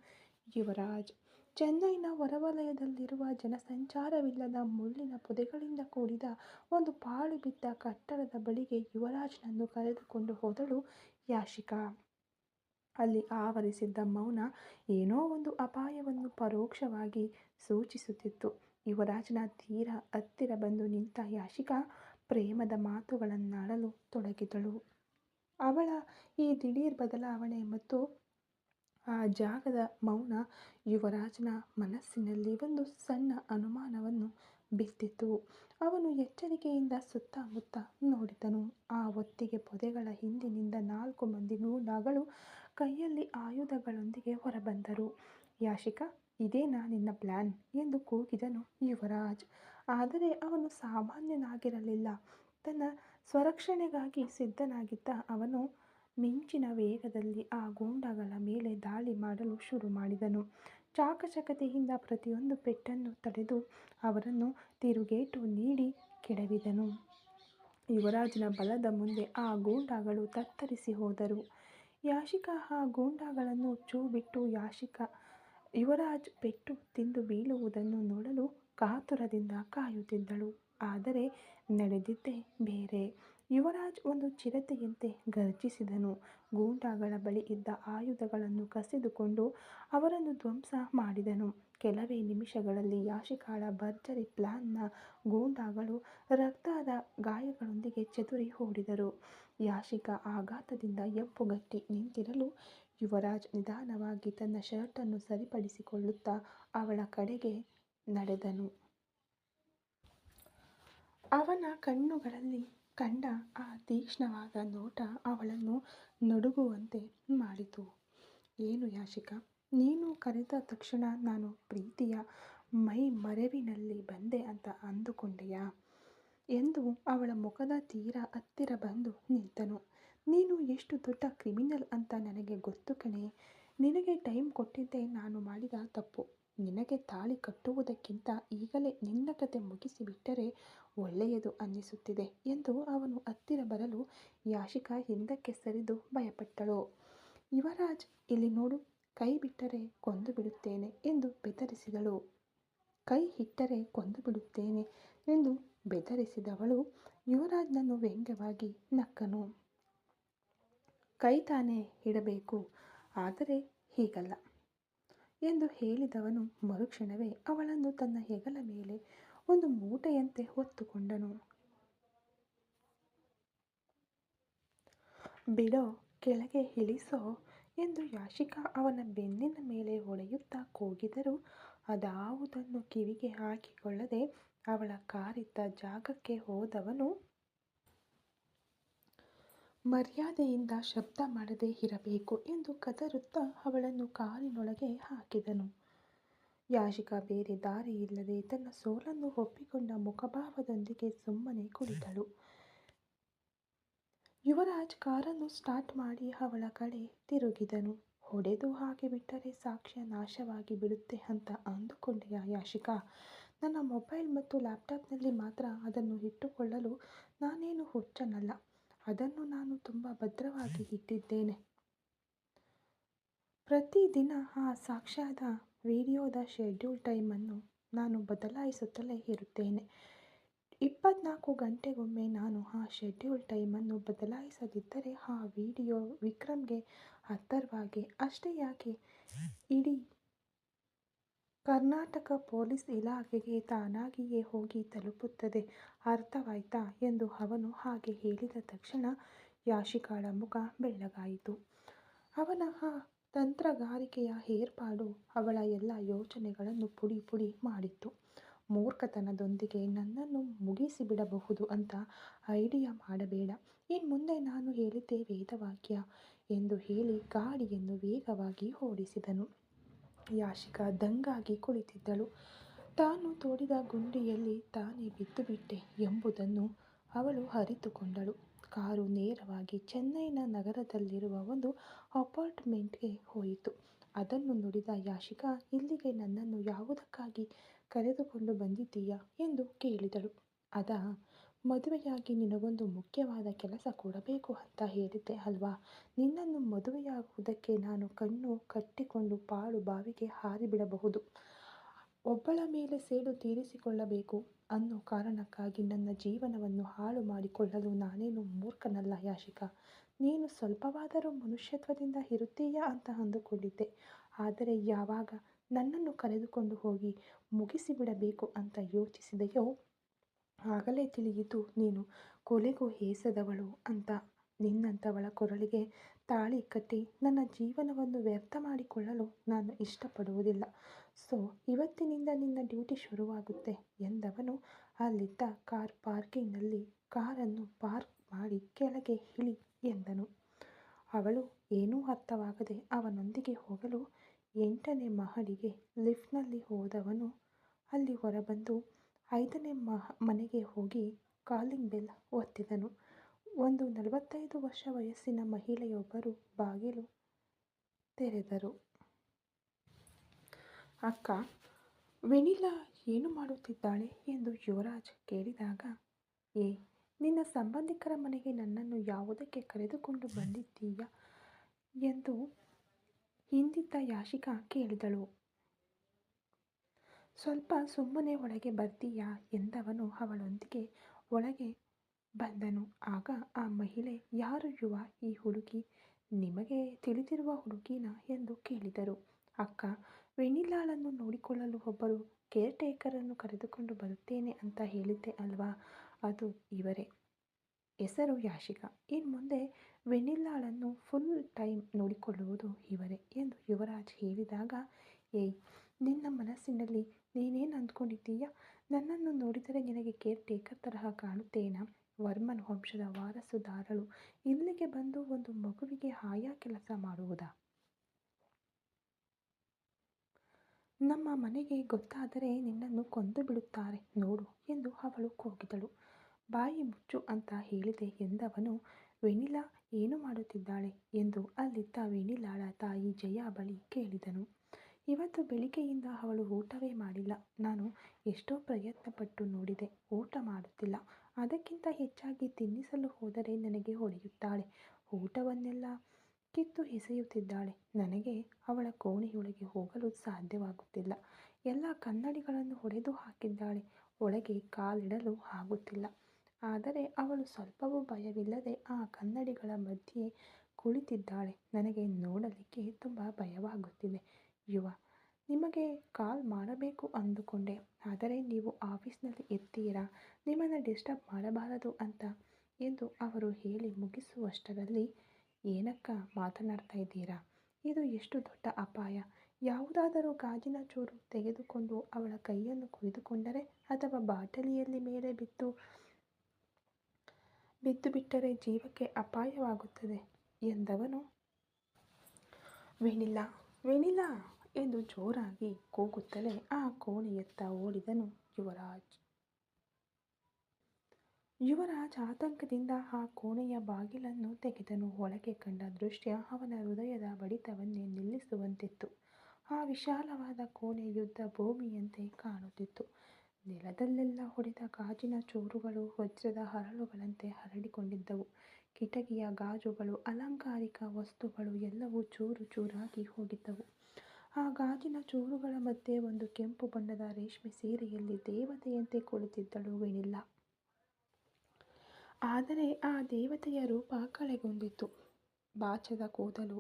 ಯುವರಾಜ್. ಚೆನ್ನೈನ ಹೊರವಲಯದಲ್ಲಿರುವ ಜನಸಂಚಾರವಿಲ್ಲದ ಮುಳ್ಳಿನ ಪೊದೆಗಳಿಂದ ಕೂಡಿದ ಒಂದು ಪಾಳು ಬಿದ್ದ ಕಟ್ಟಡದ ಬಳಿಗೆ ಯುವರಾಜ್ನನ್ನು ಕರೆದುಕೊಂಡು ಹೋದಳು ಯಾಶಿಕಾ. ಅಲ್ಲಿ ಆವರಿಸಿದ್ದ ಮೌನ ಏನೋ ಒಂದು ಅಪಾಯವನ್ನು ಪರೋಕ್ಷವಾಗಿ ಸೂಚಿಸುತ್ತಿತ್ತು. ಯುವರಾಜ್ನ ತೀರ ಹತ್ತಿರ ಬಂದು ನಿಂತ ಯಾಶಿಕಾ ಪ್ರೇಮದ ಮಾತುಗಳನ್ನಾಡಲು ತೊಡಗಿದಳು. ಅವಳ ಈ ದಿಢೀರ್ ಬದಲಾವಣೆ ಮತ್ತು ಆ ಜಾಗದ ಮೌನ ಯುವರಾಜ್ನ ಮನಸ್ಸಿನಲ್ಲಿ ಒಂದು ಸಣ್ಣ ಅನುಮಾನವನ್ನು ಬಿತ್ತಿತು. ಅವನು ಎಚ್ಚರಿಕೆಯಿಂದ ಸುತ್ತಮುತ್ತ ನೋಡಿದನು. ಆ ಹೊತ್ತಿಗೆ ಪೊದೆಗಳ ಹಿಂದಿನಿಂದ 4 ಮಂದಿ ಗೂಂಡಾಗಳು ಕೈಯಲ್ಲಿ ಆಯುಧಗಳೊಂದಿಗೆ ಹೊರಬಂದರು. ಯಾಶಿಕಾ, ಇದೇನಾ ನಿನ್ನ ಪ್ಲ್ಯಾನ್ ಎಂದು ಕೂಗಿದನು ಯುವರಾಜ್. ಆದರೆ ಅವನು ಸಾಮಾನ್ಯನಾಗಿರಲಿಲ್ಲ. ತನ್ನ ಸ್ವರಕ್ಷಣೆಗಾಗಿ ಸಿದ್ಧನಾಗಿದ್ದ ಅವನು ಮಿಂಚಿನ ವೇಗದಲ್ಲಿ ಆ ಗೂಂಡಾಗಳ ಮೇಲೆ ದಾಳಿ ಮಾಡಲು ಶುರು ಮಾಡಿದನು. ಚಾಕಚಕತೆಯಿಂದ ಪ್ರತಿಯೊಂದು ಪೆಟ್ಟನ್ನು ತಡೆದು ಅವರನ್ನು ತಿರುಗೇಟು ನೀಡಿ ಕೆಡವಿದನು. ಯುವರಾಜ್ನ ಬಲದ ಮುಂದೆ ಆ ಗೂಂಡಾಗಳು ತತ್ತರಿಸಿ ಹೋದರು. ಯಾಶಿಕಾ ಆ ಗೂಂಡಾಗಳನ್ನು ಛೂ ಬಿಟ್ಟು ಯುವರಾಜ್ ಪೆಟ್ಟು ತಿಂದು ಬೀಳುವುದನ್ನು ನೋಡಲು ಕಾತುರದಿಂದ ಕಾಯುತ್ತಿದ್ದಳು. ಆದರೆ ನಡೆದಿದ್ದೇ ಬೇರೆ. ಯುವರಾಜ್ ಒಂದು ಚಿರತೆಯಂತೆ ಗರ್ಜಿಸಿದನು. ಗೂಂಡಾಗಳ ಬಳಿ ಇದ್ದ ಆಯುಧಗಳನ್ನು ಕಸಿದುಕೊಂಡು ಅವರನ್ನು ಧ್ವಂಸ ಮಾಡಿದನು. ಕೆಲವೇ ನಿಮಿಷಗಳಲ್ಲಿ ಯಾಶಿಕಾಳ ಭರ್ಜರಿ ಪ್ಲಾನ್ನ ಗೂಂಡಾಗಳು ರಕ್ತದ ಗಾಯಗಳೊಂದಿಗೆ ಚದುರಿ ಓಡಿದರು. ಯಾಶಿಕಾ ಆಘಾತದಿಂದ ಹೆಪ್ಪುಗಟ್ಟಿ ನಿಂತಿರಲು ಯುವರಾಜ್ ನಿಧಾನವಾಗಿ ತನ್ನ ಶರ್ಟನ್ನು ಸರಿಪಡಿಸಿಕೊಳ್ಳುತ್ತಾ ಅವಳ ಕಡೆಗೆ ನಡೆದನು. ಅವನ ಕಣ್ಣುಗಳಲ್ಲಿ ಕಂಡ ಆ ತೀಕ್ಷ್ಣವಾದ ನೋಟ ಅವಳನ್ನು ನಡುಗುವಂತೆ ಮಾಡಿತು. ಏನು ಯಾಶಿಕಾ, ನೀನು ಕರೆದ ತಕ್ಷಣ ನಾನು ಪ್ರೀತಿಯ ಮೈಮರೆವಿನಲ್ಲಿ ಬಂದೆ ಅಂತ ಅಂದುಕೊಂಡೆಯಾ ಎಂದು ಅವಳ ಮುಖದ ತೀರಾ ಹತ್ತಿರ ಬಂದು ನಿಂತನು. ನೀನು ಎಷ್ಟು ದೊಡ್ಡ ಕ್ರಿಮಿನಲ್ ಅಂತ ನನಗೆ ಗೊತ್ತು ಕಣೆ. ನಿನಗೆ ಟೈಮ್ ಕೊಟ್ಟಿದ್ದೇ ನಾನು ಮಾಡಿದ ತಪ್ಪು. ನಿನಗೆ ತಾಳಿ ಕಟ್ಟುವುದಕ್ಕಿಂತ ಈಗಲೇ ನಿನ್ನ ಕತೆ ಮುಗಿಸಿಬಿಟ್ಟರೆ ಒಳ್ಳೆಯದು ಅನ್ನಿಸುತ್ತಿದೆ ಎಂದು ಅವನು ಹತ್ತಿರ ಬರಲು ಯಾಶಿಕಾ ಹಿಂದಕ್ಕೆ ಸರಿದು ಭಯಪಟ್ಟಳು. ಯುವರಾಜ್, ಇಲ್ಲಿ ನೋಡು, ಕೈ ಬಿಟ್ಟರೆ ಕೊಂದು ಬಿಡುತ್ತೇನೆ ಎಂದು ಬೆದರಿಸಿದಳು. ಕೈ ಇಟ್ಟರೆ ಕೊಂದು ಬಿಡುತ್ತೇನೆ ಎಂದು ಬೆದರಿಸಿದವಳು ಯುವರಾಜ್ನನ್ನು ವ್ಯಂಗ್ಯವಾಗಿ ನಕ್ಕನು. ಕೈ ತಾನೇ ಇಡಬೇಕು, ಆದರೆ ಹೀಗಲ್ಲ ಎಂದು ಹೇಳಿದವನು ಮರುಕ್ಷಣವೇ ಅವಳನ್ನು ತನ್ನ ಹೆಗಲ ಮೇಲೆ ಒಂದು ಮೂಟೆಯಂತೆ ಹೊತ್ತುಕೊಂಡನು. ಬಿಡೋ, ಕೆಳಗೆ ಇಳಿಸೋ ಎಂದು ಯಾಶಿಕಾ ಅವನ ಬೆನ್ನಿನ ಮೇಲೆ ಹೊಡೆಯುತ್ತಾ ಕೂಗಿದರೂ ಅದಾವುದನ್ನು ಕಿವಿಗೆ ಹಾಕಿಕೊಳ್ಳದೆ ಅವಳ ಕಾರಿದ್ದ ಜಾಗಕ್ಕೆ ಹೋದವನು ಮರ್ಯಾದೆಯಿಂದ ಶಬ್ದ ಮಾಡದೇ ಇರಬೇಕು ಎಂದು ಕದರುತ್ತಾ ಅವಳನ್ನು ಕಾರಿನೊಳಗೆ ಹಾಕಿದನು. ಯಾಶಿಕಾ ಬೇರೆ ದಾರಿಯಿಲ್ಲದೆ ತನ್ನ ಸೋಲನ್ನು ಒಪ್ಪಿಕೊಂಡ ಮುಖಭಾವದೊಂದಿಗೆ ಸುಮ್ಮನೆ ಕುಳಿತಳು. ಯುವರಾಜ್ ಕಾರನ್ನು ಸ್ಟಾರ್ಟ್ ಮಾಡಿ ಅವಳ ಕಡೆ ತಿರುಗಿದನು. ಹೊಡೆದು ಹಾಕಿಬಿಟ್ಟರೆ ಸಾಕ್ಷ್ಯ ನಾಶವಾಗಿ ಬಿಡುತ್ತೆ ಅಂತ ಅಂದುಕೊಂಡೆಯಾ ಯಾಶಿಕಾ? ನನ್ನ ಮೊಬೈಲ್ ಮತ್ತು ಲ್ಯಾಪ್ಟಾಪ್ನಲ್ಲಿ ಮಾತ್ರ ಅದನ್ನು ಇಟ್ಟುಕೊಳ್ಳಲು ನಾನೇನು ಹುಚ್ಚನಲ್ಲ. ಅದನ್ನು ನಾನು ತುಂಬ ಭದ್ರವಾಗಿ ಇಟ್ಟಿದ್ದೇನೆ. ಪ್ರತಿದಿನ ಆ ಸಾಕ್ಷ್ಯದ ವಿಡಿಯೋದ ಶೆಡ್ಯೂಲ್ ಟೈಮನ್ನು ನಾನು ಬದಲಾಯಿಸುತ್ತಲೇ ಇರುತ್ತೇನೆ. 24 ಗಂಟೆಗೊಮ್ಮೆ ನಾನು ಆ ಶೆಡ್ಯೂಲ್ ಟೈಮನ್ನು ಬದಲಾಯಿಸದಿದ್ದರೆ ಆ ವಿಡಿಯೋ ವಿಕ್ರಮ್ಗೆ ಅಥರ್ವಗೆ ಅಷ್ಟೇ ಯಾಕೆ ಇಡೀ ಕರ್ನಾಟಕ ಪೊಲೀಸ್ ಇಲಾಖೆಗೆ ತಾನಾಗಿಯೇ ಹೋಗಿ ತಲುಪುತ್ತದೆ, ಅರ್ಥವಾಯ್ತಾ ಎಂದು ಅವನು ಹಾಗೆ ಹೇಳಿದ ತಕ್ಷಣ ಯಾಶಿಕಾಳ ಮುಖ ಬೆಳ್ಳಗಾಯಿತು. ಅವನ ಆ ತಂತ್ರಗಾರಿಕೆಯ ಏರ್ಪಾಡು ಅವಳ ಎಲ್ಲ ಯೋಚನೆಗಳನ್ನು ಪುಡಿ ಪುಡಿ ಮಾಡಿತ್ತು. ಮೂರ್ಖತನದೊಂದಿಗೆ ನನ್ನನ್ನು ಮುಗಿಸಿಬಿಡಬಹುದು ಅಂತ ಐಡಿಯಾ ಮಾಡಬೇಡ. ಇನ್ಮುಂದೆ ನಾನು ಹೇಳಿದ್ದೇ ವೇದವಾಕ್ಯ ಎಂದು ಹೇಳಿ ಗಾಡಿಯನ್ನು ವೇಗವಾಗಿ ಓಡಿಸಿದನು. ಯಾಶಿಕಾ ದಂಗಾಗಿ ಕುಳಿತಿದ್ದಳು. ತಾನು ತೋಡಿದ ಗುಂಡಿಯಲ್ಲಿ ತಾನೇ ಬಿದ್ದುಬಿಟ್ಟೆ ಎಂಬುದನ್ನು ಅವಳು ಅರಿತುಕೊಂಡಳು. ಕಾರು ನೇರವಾಗಿ ಚೆನ್ನೈನ ನಗರದಲ್ಲಿರುವ ಒಂದು ಅಪಾರ್ಟ್ಮೆಂಟ್ಗೆ ಹೋಯಿತು. ಅದನ್ನು ನೋಡಿದ ಯಾಶಿಕಾ, ಇಲ್ಲಿಗೆ ನನ್ನನ್ನು ಯಾವುದಕ್ಕಾಗಿ ಕರೆದುಕೊಂಡು ಬಂದಿದ್ದೀಯಾ ಎಂದು ಕೇಳಿದಳು. ಅದಾ, ಮದುವೆಯಾಗಿ ನಿನಗೊಂದು ಮುಖ್ಯವಾದ ಕೆಲಸ ಕೊಡಬೇಕು ಅಂತ ಹೇಳಿದ್ದೆ ಅಲ್ವಾ? ನಿನ್ನನ್ನು ಮದುವೆಯಾಗುವುದಕ್ಕೆ ನಾನು ಕಣ್ಣು ಕಟ್ಟಿಕೊಂಡು ಪಾಳು ಬಾವಿಗೆ ಹಾರಿಬಿಡಬಹುದು. ಒಬ್ಬಳ ಮೇಲೆ ಸೇಡು ತೀರಿಸಿಕೊಳ್ಳಬೇಕು ಅನ್ನೋ ಕಾರಣಕ್ಕಾಗಿ ನನ್ನ ಜೀವನವನ್ನು ಹಾಳು ಮಾಡಿಕೊಳ್ಳಲು ನಾನೇನು ಮೂರ್ಖನಲ್ಲ ಯಾಶಿಕಾ. ನೀನು ಸ್ವಲ್ಪವಾದರೂ ಮನುಷ್ಯತ್ವದಿಂದ ಇರುತ್ತೀಯಾ ಅಂತ ಅಂದುಕೊಂಡಿದ್ದೆ. ಆದರೆ ಯಾವಾಗ ನನ್ನನ್ನು ಕರೆದುಕೊಂಡು ಹೋಗಿ ಮುಗಿಸಿಬಿಡಬೇಕು ಅಂತ ಯೋಚಿಸಿದೆಯೋ ಆಗಲೇ ತಿಳಿಯಿತು ನೀನು ಕೊಲೆಗೂ ಹೇಸದವಳು ಅಂತ. ನಿನ್ನಂಥವಳ ಕೊರಳಿಗೆ ತಾಳಿ ಕಟ್ಟಿ ನನ್ನ ಜೀವನವನ್ನು ವ್ಯರ್ಥ ಮಾಡಿಕೊಳ್ಳಲು ನಾನು ಇಷ್ಟಪಡುವುದಿಲ್ಲ. ಸೊ ಇವತ್ತಿನಿಂದ ನಿನ್ನ ಡ್ಯೂಟಿ ಶುರುವಾಗುತ್ತೆ ಎಂದವನು ಅಲ್ಲಿದ್ದ ಕಾರ್ ಪಾರ್ಕಿಂಗ್ನಲ್ಲಿ ಕಾರನ್ನು ಪಾರ್ಕ್ ಮಾಡಿ ಕೆಳಗೆ ಇಳಿ ಎಂದನು. ಅವಳು ಏನೂ ಅರ್ಥವಾಗದೆ ಅವನೊಂದಿಗೆ ಹೋಗಲು 8ನೇ ಮಹಡಿಗೆ ಲಿಫ್ಟ್ನಲ್ಲಿ ಹೋದವನು ಅಲ್ಲಿ ಹೊರಬಂದು 5ನೇ ಮನೆಗೆ ಹೋಗಿ ಕಾಲಿಂಗ್ ಬೆಲ್ ಒತ್ತಿದನು. ಒಂದು 45 ವರ್ಷ ವಯಸ್ಸಿನ ಮಹಿಳೆಯೊಬ್ಬರು ಬಾಗಿಲು ತೆರೆದರು. ಅಕ್ಕ, ವೆನಿಲಾ ಏನು ಮಾಡುತ್ತಿದ್ದಾಳೆ ಎಂದು ಯುವರಾಜ್ ಕೇಳಿದಾಗ, ನಿನ್ನ ಸಂಬಂಧಿಕರ ಮನೆಗೆ ನನ್ನನ್ನು ಯಾವುದಕ್ಕೆ ಕರೆದುಕೊಂಡು ಬಂದಿದ್ದೀಯಾ ಎಂದು ಹಿಂದಿದ್ದ ಯಾಶಿಕಾ ಕೇಳಿದಳು. ಸ್ವಲ್ಪ ಸುಮ್ಮನೆ ಒಳಗೆ ಬರ್ತೀಯಾ ಎಂದವನು ಅವಳೊಂದಿಗೆ ಒಳಗೆ ಬಂದನು. ಆಗ ಆ ಮಹಿಳೆ, ಯಾರು ಯುವ, ಈ ಹುಡುಗಿ ನಿಮಗೆ ತಿಳಿದಿರುವ ಹುಡುಗಿನಾ ಎಂದು ಕೇಳಿದರು. ಅಕ್ಕ, ವೆನಿಲಾಳನ್ನು ನೋಡಿಕೊಳ್ಳಲು ಒಬ್ಬರು ಕೇರ್ ಟೇಕರನ್ನು ಕರೆದುಕೊಂಡು ಬರುತ್ತೇನೆ ಅಂತ ಹೇಳಿದ್ದೆ ಅಲ್ವಾ, ಅದು ಇವರೇ. ಹೆಸರು ಯಾಶಿಕಾ. ಇನ್ಮುಂದೆ ವೆನಿಲಾಳನ್ನು ಫುಲ್ ಟೈಮ್ ನೋಡಿಕೊಳ್ಳುವುದು ಇವರೇ ಎಂದು ಯುವರಾಜ್ ಹೇಳಿದಾಗ, ನಿನ್ನ ಮನಸ್ಸಿನಲ್ಲಿ ನೀನೇನು ಅಂದ್ಕೊಂಡಿದ್ದೀಯಾ? ನನ್ನನ್ನು ನೋಡಿದರೆ ನಿನಗೆ ಕೇರ್ ಟೇಕರ್ ತರಹ ಕಾಣುತ್ತೇನಾ? ವರ್ಮನ್ ವಂಶದ ವಾರಸುದಾರಳು ಇಲ್ಲಿಗೆ ಬಂದು ಒಂದು ಮಗುವಿಗೆ ಆಯಾ ಕೆಲಸ ಮಾಡುವುದಾ? ನಮ್ಮ ಮನೆಗೆ ಗೊತ್ತಾದರೆ ನಿನ್ನನ್ನು ಕೊಂದು ಬಿಡುತ್ತಾರೆ ನೋಡು ಎಂದು ಅವಳು ಕೂಗಿದಳು. ಬಾಯಿ ಮುಚ್ಚು ಅಂತ ಹೇಳಿದೆ ಎಂದವನು, ವೆನಿಲಾ ಏನು ಮಾಡುತ್ತಿದ್ದಾಳೆ ಎಂದು ಅಲ್ಲಿದ್ದ ವೆನಿಲಾಳ ತಾಯಿ ಜಯಾ ಬಳಿ ಕೇಳಿದನು. ಇವತ್ತು ಬೆಳಿಗ್ಗೆಯಿಂದ ಅವಳು ಊಟವೇ ಮಾಡಿಲ್ಲ. ನಾನು ಎಷ್ಟೋ ಪ್ರಯತ್ನಪಟ್ಟು ನೋಡಿದೆ, ಊಟ ಮಾಡುತ್ತಿಲ್ಲ. ಅದಕ್ಕಿಂತ ಹೆಚ್ಚಾಗಿ ತಿನ್ನಿಸಲು ಹೋದರೆ ನನಗೆ ಹೊಡೆಯುತ್ತಾಳೆ. ಊಟವನ್ನೆಲ್ಲ ಕಿತ್ತು ಎಸೆಯುತ್ತಿದ್ದಾಳೆ. ನನಗೆ ಅವಳ ಕೋಣೆಯೊಳಗೆ ಹೋಗಲು ಸಾಧ್ಯವಾಗುತ್ತಿಲ್ಲ. ಎಲ್ಲ ಕನ್ನಡಿಗಳನ್ನು ಹೊಡೆದು ಹಾಕಿದ್ದಾಳೆ. ಒಳಗೆ ಕಾಲಿಡಲು ಆಗುತ್ತಿಲ್ಲ. ಆದರೆ ಅವಳು ಸ್ವಲ್ಪವೂ ಭಯವಿಲ್ಲದೆ ಆ ಕನ್ನಡಿಗಳ ಮಧ್ಯೆ ಕುಳಿತಿದ್ದಾಳೆ. ನನಗೆ ನೋಡಲಿಕ್ಕೆ ತುಂಬ ಭಯವಾಗುತ್ತಿದೆ. ಯುವ, ನಿಮಗೆ ಕಾಲ್ ಮಾಡಬೇಕು ಅಂದುಕೊಂಡೆ, ಆದರೆ ನೀವು ಆಫೀಸ್ನಲ್ಲಿ ಇರ್ತೀರಾ, ನಿಮ್ಮನ್ನು ಡಿಸ್ಟರ್ಬ್ ಮಾಡಬಾರದು ಅಂತ ಎಂದು ಅವರು ಹೇಳಿ ಮುಗಿಸುವಷ್ಟರಲ್ಲಿ, ಏನಕ್ಕ ಮಾತನಾಡ್ತಾ ಇದ್ದೀರಾ? ಇದು ಎಷ್ಟು ದೊಡ್ಡ ಅಪಾಯ. ಯಾವುದಾದರೂ ಗಾಜಿನ ಚೂರು ತೆಗೆದುಕೊಂಡು ಅವಳ ಕೈಯನ್ನು ಕೊಯ್ದುಕೊಂಡರೆ ಅಥವಾ ಬಾಟಲಿಯಲ್ಲಿ ಮೇಲೆ ಬಿದ್ದು ಬಿಟ್ಟರೆ ಜೀವಕ್ಕೆ ಅಪಾಯವಾಗುತ್ತದೆ ಎಂದವನು. ವೆನಿಲಾ, ವೆನಿಲಾ ಎಂದು ಜೋರಾಗಿ ಕೂಗುತ್ತಲೇ ಆ ಕೋಣೆಯತ್ತ ಓಡಿದನು ಯುವರಾಜ್. ಯುವರಾಜ್ ಆತಂಕದಿಂದ ಆ ಕೋಣೆಯ ಬಾಗಿಲನ್ನು ತೆಗೆದನು. ಒಳಗೆ ಕಂಡ ದೃಶ್ಯ ಅವನ ಹೃದಯದ ಬಡಿತವನ್ನೇ ನಿಲ್ಲಿಸುವಂತಿತ್ತು. ಆ ವಿಶಾಲವಾದ ಕೋಣೆ ಯುದ್ಧ ಭೂಮಿಯಂತೆ ಕಾಣುತ್ತಿತ್ತು. ನೆಲದಲ್ಲೆಲ್ಲ ಹೊಡೆದ ಗಾಜಿನ ಚೂರುಗಳು ವಜ್ರದ ಹರಳುಗಳಂತೆ ಹರಡಿಕೊಂಡಿದ್ದವು. ಕಿಟಕಿಯ ಗಾಜುಗಳು, ಅಲಂಕಾರಿಕ ವಸ್ತುಗಳು ಎಲ್ಲವೂ ಚೂರು ಚೂರಾಗಿ ಹೋಗಿದ್ದವು. ಆ ಗಾಜಿನ ಚೂರುಗಳ ಮಧ್ಯೆ ಒಂದು ಕೆಂಪು ಬಣ್ಣದ ರೇಷ್ಮೆ ಸೀರೆಯಲ್ಲಿ ದೇವತೆಯಂತೆ ಕುಳಿತಿದ್ದಳು ವೆನಿಲಾ. ಆದರೆ ಆ ದೇವತೆಯ ರೂಪ ಕಳೆಗುಂದಿತ್ತು. ಬಾಚದ ಕೂದಲು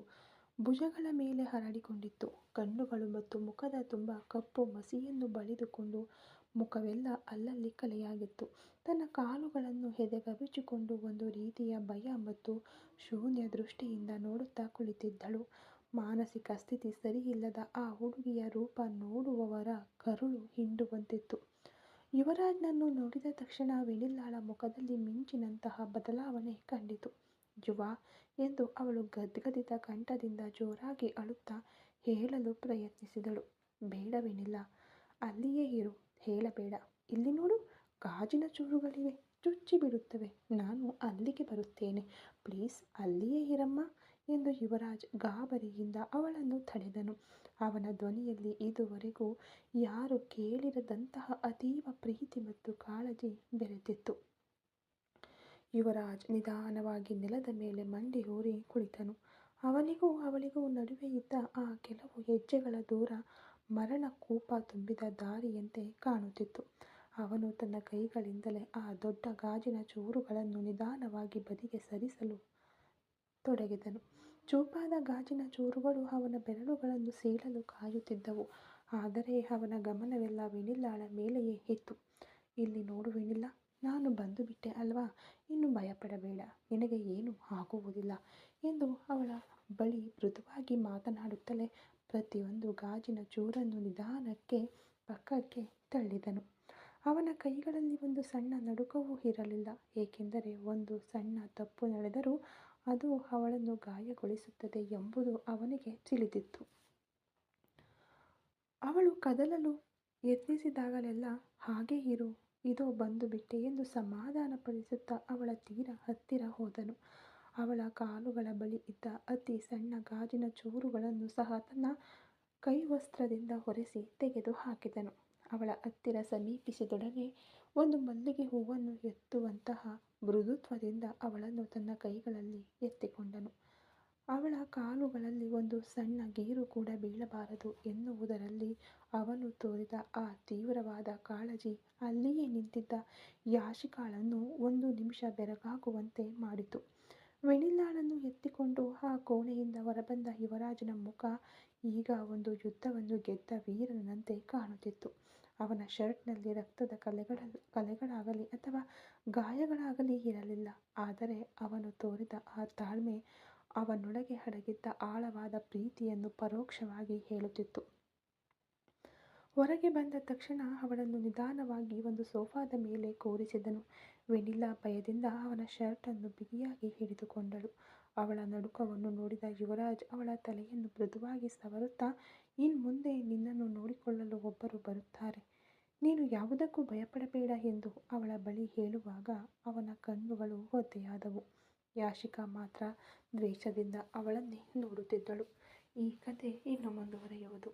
ಭುಜಗಳ ಮೇಲೆ ಹರಡಿಕೊಂಡಿತ್ತು. ಕಣ್ಣುಗಳು ಮತ್ತು ಮುಖದ ತುಂಬ ಕಪ್ಪು ಮಸಿಯನ್ನು ಬಳಿದುಕೊಂಡು ಮುಖವೆಲ್ಲ ಅಲ್ಲಲ್ಲಿ ಕಲೆಯಾಗಿತ್ತು. ತನ್ನ ಕಾಲುಗಳನ್ನು ಎದೆಗವಿಚಿಕೊಂಡು ಒಂದು ರೀತಿಯ ಭಯ ಮತ್ತು ಶೂನ್ಯ ದೃಷ್ಟಿಯಿಂದ ನೋಡುತ್ತಾ ಕುಳಿತಿದ್ದಳು. ಮಾನಸಿಕ ಸ್ಥಿತಿ ಸರಿಯಿಲ್ಲದ ಆ ಹುಡುಗಿಯ ರೂಪ ನೋಡುವವರ ಕರುಳು ಹಿಂಡುವಂತಿತ್ತು. ಯುವರಾಜ್ನನ್ನು ನೋಡಿದ ತಕ್ಷಣ ವೆನಿಲಾಳ ಮುಖದಲ್ಲಿ ಮಿಂಚಿನಂತಹ ಬದಲಾವಣೆ ಕಂಡಿತು. ಯುವ ಎಂದು ಅವಳು ಗದ್ಗದಿತ ಕಂಠದಿಂದ ಜೋರಾಗಿ ಅಳುತ್ತಾ ಹೇಳಲು ಪ್ರಯತ್ನಿಸಿದಳು. ಬೇಡ ವೆನಿಲಾ, ಅಲ್ಲಿಯೇ ಇರು, ಹೇಳಬೇಡ. ಇಲ್ಲಿ ನೋಡು, ಗಾಜಿನ ಚೂರುಗಳಿವೆ, ಚುಚ್ಚಿ ಬಿಡುತ್ತವೆ. ನಾನು ಅಲ್ಲಿಗೆ ಬರುತ್ತೇನೆ, ಪ್ಲೀಸ್ ಅಲ್ಲಿಯೇ ಇರಮ್ಮ ಎಂದು ಯುವರಾಜ್ ಗಾಬರಿಯಿಂದ ಅವಳನ್ನು ತಡೆದನು. ಅವನ ಧ್ವನಿಯಲ್ಲಿ ಇದುವರೆಗೂ ಯಾರೂ ಕೇಳಿರದಂತಹ ಅತೀವ ಪ್ರೀತಿ ಮತ್ತು ಕಾಳಜಿ ಬೆರೆತಿತ್ತು. ಯುವರಾಜ್ ನಿಧಾನವಾಗಿ ನೆಲದ ಮೇಲೆ ಮಂಡಿ ಊರಿ ಕುಳಿತನು. ಅವನಿಗೂ ಅವಳಿಗೂ ನಡುವೆ ಇದ್ದ ಆ ಕೆಲವು ಹೆಜ್ಜೆಗಳ ದೂರ ಮರಣ ಕೂಪ ತುಂಬಿದ ದಾರಿಯಂತೆ ಕಾಣುತ್ತಿತ್ತು. ಅವನು ತನ್ನ ಕೈಗಳಿಂದಲೇ ಆ ದೊಡ್ಡ ಗಾಜಿನ ಚೂರುಗಳನ್ನು ನಿಧಾನವಾಗಿ ಬದಿಗೆ ಸರಿಸಲು ತೊಡಗಿದನು. ಚೂಪಾದ ಗಾಜಿನ ಚೂರುಗಳು ಅವನ ಬೆರಳುಗಳನ್ನು ಸೀಳಲು ಕಾಯುತ್ತಿದ್ದವು. ಆದರೆ ಅವನ ಗಮನವೆಲ್ಲ ವೆನಿಲಾಳ ಮೇಲೆಯೇ ಇತ್ತು. ಇಲ್ಲಿ ನೋಡು ವೆನಿಲಾ, ನಾನು ಬಂದು ಬಿಟ್ಟೆ ಅಲ್ವಾ, ಇನ್ನು ಭಯಪಡಬೇಡ, ನಿನಗೆ ಏನೂ ಆಗುವುದಿಲ್ಲ ಎಂದು ಅವಳ ಬಳಿ ಮೃದುವಾಗಿ ಮಾತನಾಡುತ್ತಲೇ ಪ್ರತಿಯೊಂದು ಗಾಜಿನ ಚೂರನ್ನು ನಿಧಾನಕ್ಕೆ ಪಕ್ಕಕ್ಕೆ ತಳ್ಳಿದನು. ಅವನ ಕೈಗಳಲ್ಲಿ ಒಂದು ಸಣ್ಣ ನಡುಕವೂ ಇರಲಿಲ್ಲ, ಏಕೆಂದರೆ ಒಂದು ಸಣ್ಣ ತಪ್ಪು ನಡೆದರೂ ಅದು ಅವಳನ್ನು ಗಾಯಗೊಳಿಸುತ್ತದೆ ಎಂಬುದು ಅವನಿಗೆ ತಿಳಿದಿತ್ತು. ಅವಳು ಕದಲಲು ಯತ್ನಿಸಿದಾಗಲೆಲ್ಲ ಹಾಗೇ ಇರು, ಇದೋ ಬಂದು ಬಿಟ್ಟೆ ಎಂದು ಸಮಾಧಾನಪಡಿಸುತ್ತಾ ಅವಳ ತೀರ ಹತ್ತಿರ ಹೋದನು. ಅವಳ ಕಾಲುಗಳ ಬಳಿ ಇದ್ದ ಅತಿ ಸಣ್ಣ ಗಾಜಿನ ಚೂರುಗಳನ್ನು ಸಹ ತನ್ನ ಕೈವಸ್ತ್ರದಿಂದ ಹೊರೆಸಿ ತೆಗೆದು ಹಾಕಿದನು. ಅವಳ ಹತ್ತಿರ ಸಮೀಪಿಸಿದೊಡನೆ ಒಂದು ಮಲ್ಲಿಗೆ ಹೂವನ್ನು ಎತ್ತುವಂತಹ ಮೃದುತ್ವದಿಂದ ಅವಳನ್ನು ತನ್ನ ಕೈಗಳಲ್ಲಿ ಎತ್ತಿಕೊಂಡನು. ಅವಳ ಕಾಲುಗಳಲ್ಲಿ ಒಂದು ಸಣ್ಣ ಗೀರು ಕೂಡ ಬೀಳಬಾರದು ಎನ್ನುವುದರಲ್ಲಿ ಅವನು ತೋರಿದ ಆ ತೀವ್ರವಾದ ಕಾಳಜಿ ಅಲ್ಲಿಯೇ ನಿಂತಿದ್ದ ಯಾಶಿಕಾಳನ್ನು ಒಂದು ನಿಮಿಷ ಬೆರಗಾಗುವಂತೆ ಮಾಡಿತು. ವೆನಿಲ್ಲಾಳನ್ನು ಎತ್ತಿಕೊಂಡು ಆ ಕೋಣೆಯಿಂದ ಹೊರಬಂದ ಯುವರಾಜನ ಮುಖ ಈಗ ಒಂದು ಯುದ್ಧವನ್ನು ಗೆದ್ದ ವೀರನಂತೆ ಕಾಣುತ್ತಿತ್ತು. ಅವನ ಶರ್ಟ್ನಲ್ಲಿ ರಕ್ತದ ಕಲೆಗಳಾಗಲಿ ಅಥವಾ ಗಾಯಗಳಾಗಲಿ ಇರಲಿಲ್ಲ. ಆದರೆ ಅವನು ತೋರಿದ ಆ ತಾಳ್ಮೆ ಅವನೊಳಗೆ ಅಡಗಿದ್ದ ಆಳವಾದ ಪ್ರೀತಿಯನ್ನು ಪರೋಕ್ಷವಾಗಿ ಹೇಳುತ್ತಿತ್ತು. ಹೊರಗೆ ಬಂದ ತಕ್ಷಣ ಅವಳನ್ನು ನಿಧಾನವಾಗಿ ಒಂದು ಸೋಫಾದ ಮೇಲೆ ಕೂರಿಸಿದನು. ವೆನಿಲ್ಲಾ ಭಯದಿಂದ ಅವನ ಶರ್ಟನ್ನು ಬಿಗಿಯಾಗಿ ಹಿಡಿದುಕೊಂಡಳು. ಅವಳ ನಡುಕವನ್ನು ನೋಡಿದ ಯುವರಾಜ್ ಅವಳ ತಲೆಯನ್ನು ಮೃದುವಾಗಿ ಸವರುತ್ತಾ, ಇನ್ಮುಂದೆ ನಿನ್ನನ್ನು ನೋಡಿಕೊಳ್ಳಲು ಒಬ್ಬರು ಬರುತ್ತಾರೆ, ನೀನು ಯಾವುದಕ್ಕೂ ಭಯಪಡಬೇಡ ಎಂದು ಅವಳ ಬಳಿ ಹೇಳುವಾಗ ಅವನ ಕಣ್ಣುಗಳು ಒದ್ದೆಯಾದವು. ಯಾಶಿಕಾ ಮಾತ್ರ ದ್ವೇಷದಿಂದ ಅವಳನ್ನೇ ನೋಡುತ್ತಿದ್ದಳು. ಈ ಕಥೆ ಇನ್ನು ಮುಂದುವರಿಯುವುದು.